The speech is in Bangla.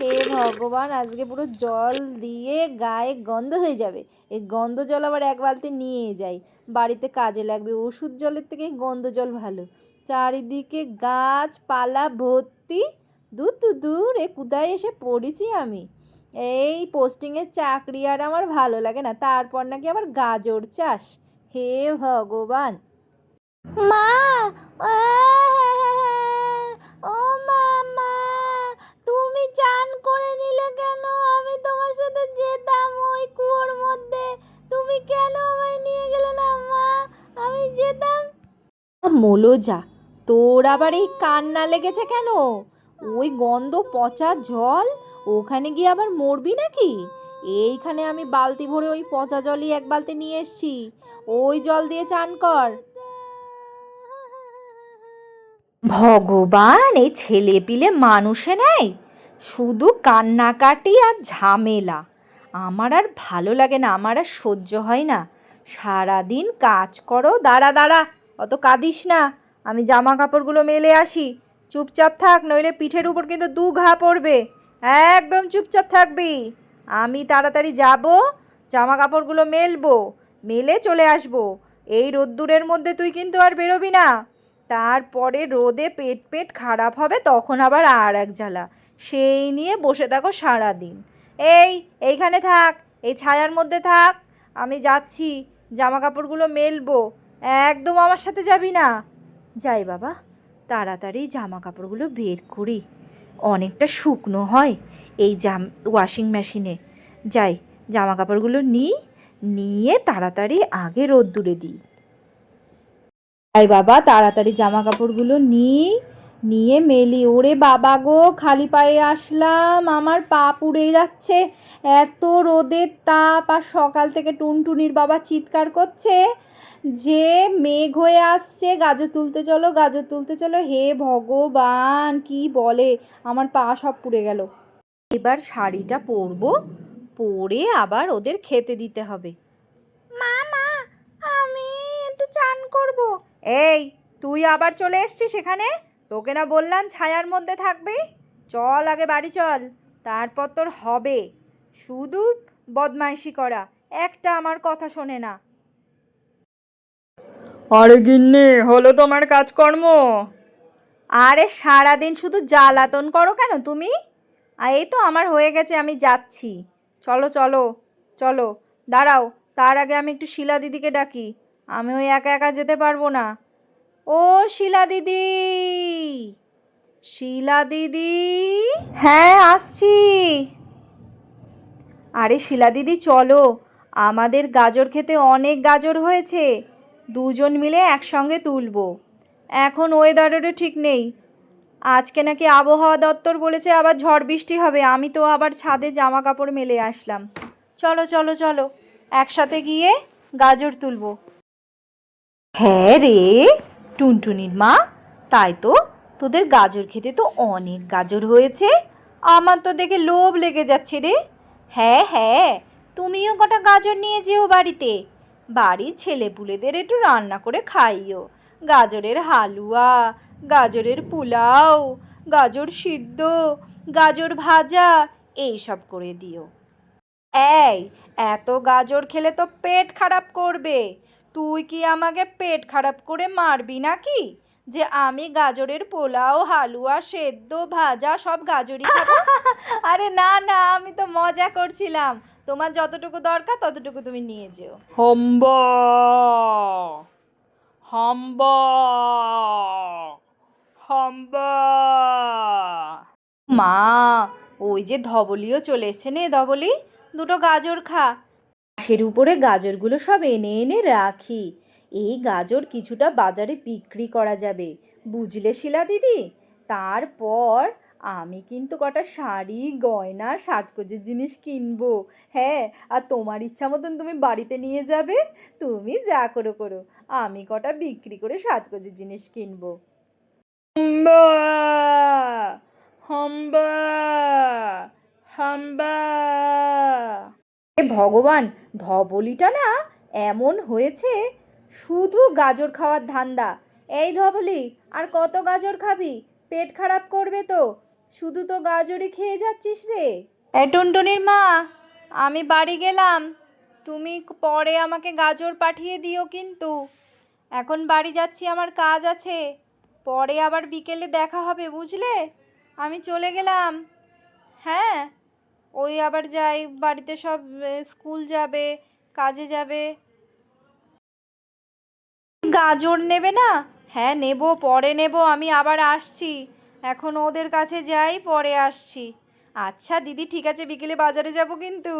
হে ভগবান, আজকে পুরো জল দিয়ে গায়ে গন্ধ হয়ে যাবে। এই গন্ধ জল আবার এক বালতি নিয়ে যাই, বাড়িতে কাজে লাগবে। ওষুধ জলের থেকে এই গন্ধ জল ভালো। চারিদিকে গাছপালা ভর্তি। দূর দূর দূর, এ কোথায় এসে পড়েছি আমি। এই পোস্টিংয়ের চাকরি আর আমার ভালো লাগে না, তারপর নাকি আবার গাজর চাষ। হে ভগবান। মা, ও মা, মা, তুমি চান করে নিলে কেন? আমি তোমার সাথে যেতাম ওই কুয়োর মধ্যে, তুমি কেন আমায় নিয়ে গেলে না মা? আমি যেতাম। মোলো যা, তোর আবার এই কান্না লেগেছে কেন? ওই গন্ধ পচা জল, ওখানে গিয়ে আবার মরবি নাকি? এইখানে আমি বালতি ভরে ওই পচা জলই এক বালতি নিয়ে এসছি, ওই জল দিয়ে চান কর। ভগবান, এই ছেলে পিলে মানুষে নেই, শুধু কান্নাকাটি আর ঝামেলা। আমার আর ভালো লাগে না, আমার আর সহ্য হয় না। সারাদিন কাজ করো। দাঁড়া দাঁড়া, অত কাঁদিস না, আমি জামা কাপড়গুলো মেলে আসি। চুপচাপ থাক, নইলে পিঠের উপর কিন্তু 2 ঘা পড়বে। একদম চুপচাপ থাকবি। আমি তাড়াতাড়ি যাব, জামা কাপড়গুলো মেলবো, মেলে চলে আসবো। এই রোদ্দুরের মধ্যে তুই কিন্তু আর বেরোবি না। তারপরে রোদে পেট পেট খারাপ হবে, তখন আবার আর এক জ্বালা। সেই নিয়ে বসে থাকো সারাদিন। এইখানে থাক, এই ছায়ার মধ্যে থাক, আমি যাচ্ছি, জামা কাপড়গুলো মেলবো। একদম আমার সাথে যাবি না। যাই বাবা, তাড়াতাড়ি জামা কাপড়গুলো বের করি, অনেকটা শুকনো হয় এই ওয়াশিং মেশিনে। যাই, জামা কাপড়গুলো নিয়ে তাড়াতাড়ি আগে রোদ্দুরে দিই। তাই বাবা, তাড়াতাড়ি জামা কাপড়গুলো নিয়ে মেলি। ওরে বাবা গো, খালি পায়ে আসলাম, আমার পা পুড়ে যাচ্ছে। এত রোদের তাপ, আর সকাল থেকে টুনটুনির বাবা চিৎকার করছে যে মেঘ হয়ে আসছে, গাজর তুলতে চলো, গাজর তুলতে চলো। হে ভগবান, কি বলে, আমার পা সব পুড়ে গেল। এবার শাড়িটা পরবো, পরে আবার ওদের খেতে দিতে হবে। মা, আমি একটু চান করব। এই, তুই আবার চলে এসছিস এখানে? তোকে না বললাম ছায়ার মধ্যে থাকবি? চল আগে বাড়ি চল, তারপর তোর হবে। শুধু বদমাইশি করা, একটা আমার কথা শোনে না। আরে গিন্নি, হলো তোমার কাজকর্ম? আরে সারাদিন শুধু জ্বালাতন করো কেন তুমি? এই তো আমার হয়ে গেছে, আমি যাচ্ছি। চলো চলো চলো, দাঁড়াও, তার আগে আমি একটু শিলা দিদিকে ডাকি। আমি ওই একা একা যেতে পারবো না। ও শিলা দিদি, শিলা দিদি। হ্যাঁ, আসছি। আরে শিলা দিদি, চলো, আমাদের গাজর খেতে অনেক গাজর হয়েছে, দুজন মিলে একসঙ্গে তুলবো। এখন ওয়েদারেরও ঠিক নেই, আজকে নাকি আবহাওয়া দপ্তর বলেছে আবার ঝড় বৃষ্টি হবে। আমি তো আবার ছাদে জামা কাপড় মেলে আসলাম। চলো চলো চলো, একসাথে গিয়ে গাজর তুলবো। হ্যাঁ রে টুনটুনির মা, তাই তো, তোদের গাজর খেতে তো অনেক গাজর হয়েছে। আমার তো দেখে লোভ লেগে যাচ্ছে রে। হ্যাঁ হ্যাঁ, তুমিও কটা গাজর নিয়ে যেও বাড়িতে, বাড়ির ছেলেপুলেদের একটু রান্না করে খাইও। গাজরের হালুয়া, গাজরের পোলাও, গাজর সিদ্ধ, গাজর ভাজা, এইসব করে দিও। এই, এত গাজর খেলে তো পেট খারাপ করবে। তুই কি আমাকে পেট খারাপ করে মারবি নাকি, যে আমি গাজরের পোলাও, হালুয়া, সেদ্ধ, ভাজা সব গাজরই খাবো? আরে না না, আমি তো মজা করছিলাম। তোমার যতটুকু দরকার ততটুকু তুমি নিয়ে যেও। হাম্বা, হাম্বা, হাম্বা। মা, ওই যে ধবলিও চলে এসছে, নে ধবলি, দুটো গাজর খা। ঘাসের উপরে গাজরগুলো সব এনে এনে রাখি, এই গাজর কিছুটা বাজারে বিক্রি করা যাবে, বুঝলে শিলা দিদি? তারপর আমি কিন্তু কটা শাড়ি, গয়না, সাজগোজের জিনিস কিনবো। হ্যাঁ, আর তোমার ইচ্ছা মতন তুমি বাড়িতে নিয়ে যাবে, তুমি যা করো করো, আমি কটা বিক্রি করে সাজগোজের জিনিস কিনবো। হাম্বা, হাম্বা, হাম্বা। এ ভগবান, ধবলিটা না এমন হয়েছে, শুধু গাজর খাওয়ার ধান্দা। এই ধবলি, আর কত গাজর খাবি? পেট খারাপ করবে তো। শুধু তো গাজরই খেয়ে যাচ্ছিস রে। টুনটুনির মা, আমি বাড়ি গেলাম, তুমি পরে আমাকে গাজর পাঠিয়ে দিও কিন্তু। এখন বাড়ি যাচ্ছি, আমার কাজ আছে, পরে আবার বিকেলে দেখা হবে বুঝলে। আমি চলে গেলাম। হ্যাঁ, ওই আবার যাই, বাড়িতে সব স্কুল যাবে, কাজে যাবে। গাজর নেবে না? হ্যাঁ নেব, পরে নেব, আমি আবার আসছি। এখন ওদের কাছে যাই, পরে আসছি। আচ্ছা দিদি, ঠিক আছে, বিকেলে বাজারে যাব কিন্তু।